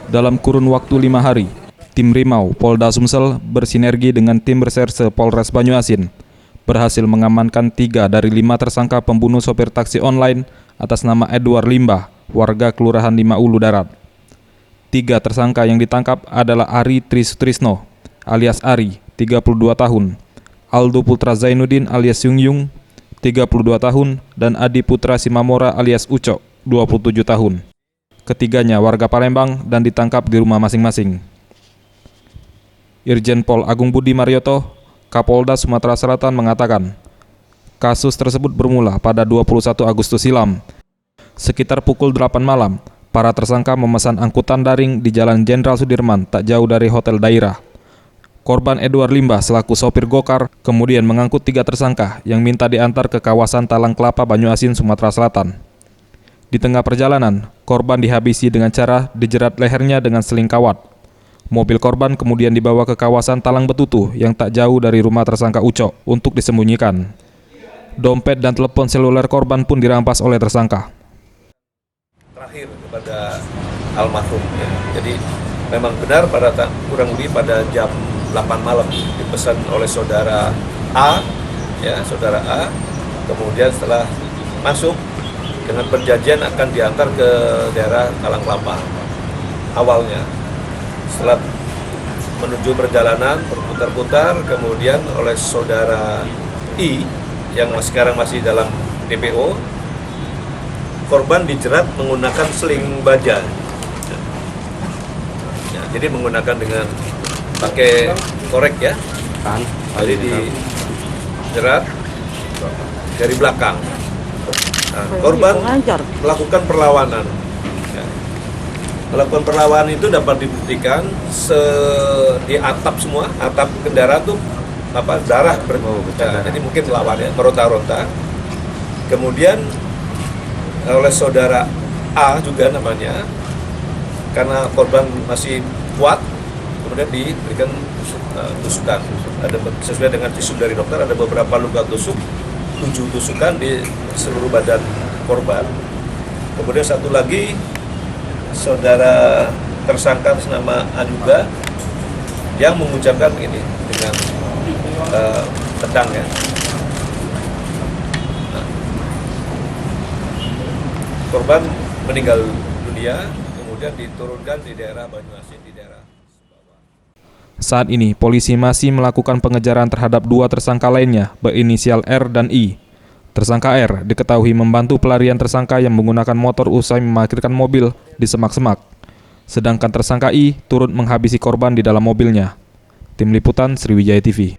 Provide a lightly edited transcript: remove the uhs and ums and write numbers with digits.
Dalam kurun waktu 5 hari, tim Rimau Polda Sumsel bersinergi dengan tim reserse Polres Banyuasin berhasil mengamankan 3 dari 5 tersangka pembunuh sopir taksi online atas nama Edward Limbah, warga Kelurahan Lima Ulu Darat. 3 tersangka yang ditangkap adalah Ari Trisutrisno alias Ari, 32 tahun, Aldo Putra Zainuddin alias Yung Yung, 32 tahun, dan Adi Putra Simamora alias Ucok, 27 tahun. Ketiganya warga Palembang dan ditangkap di rumah masing-masing. Irjen Pol Agung Budi Marioto, Kapolda Sumatera Selatan mengatakan, kasus tersebut bermula pada 21 Agustus silam. Sekitar pukul 8 malam, para tersangka memesan angkutan daring di Jalan Jenderal Sudirman tak jauh dari Hotel Dairah. Korban Edward Limbah selaku sopir gokar kemudian mengangkut 3 tersangka yang minta diantar ke kawasan Talang Kelapa, Banyuasin, Sumatera Selatan. Di tengah perjalanan, korban dihabisi dengan cara dijerat lehernya dengan seling kawat. Mobil korban kemudian dibawa ke kawasan Talang Betutu yang tak jauh dari rumah tersangka Ucok untuk disembunyikan. Dompet dan telepon seluler korban pun dirampas oleh tersangka. Terakhir kepada almarhum ya. Jadi memang benar kurang lebih pada jam 8 malam dipesan oleh saudara A, ya saudara A. Kemudian setelah masuk dengan perjanjian akan diantar ke daerah Talang Kelapa. Awalnya, setelah menuju perjalanan berputar-putar, kemudian oleh saudara I yang sekarang masih dalam DPO, korban dijerat menggunakan seling baja. Ya, jadi menggunakan dengan pakai korek ya, jadi dijerat dari belakang. Nah, korban melakukan perlawanan. Ya. Melakukan perlawanan itu dapat dibuktikan di atap semua, atap kendaraan tuh darah jadi mungkin lawannya meronta-ronta. Kemudian oleh saudara A juga namanya, karena korban masih kuat, kemudian diberikan tusukan. Ada sesuai dengan visum dari dokter, ada beberapa luka tusuk, 7 tusukan di seluruh badan korban. Kemudian satu lagi saudara tersangka nama Anuga yang mengucapkan ini dengan pedang ya. Nah, korban meninggal dunia, kemudian diturunkan di daerah Banyuasin, di daerah. Saat ini, polisi masih melakukan pengejaran terhadap 2 tersangka lainnya berinisial R dan I. Tersangka R diketahui membantu pelarian tersangka yang menggunakan motor usai memarkirkan mobil di semak-semak. Sedangkan tersangka I turut menghabisi korban di dalam mobilnya. Tim Liputan Sriwijaya TV.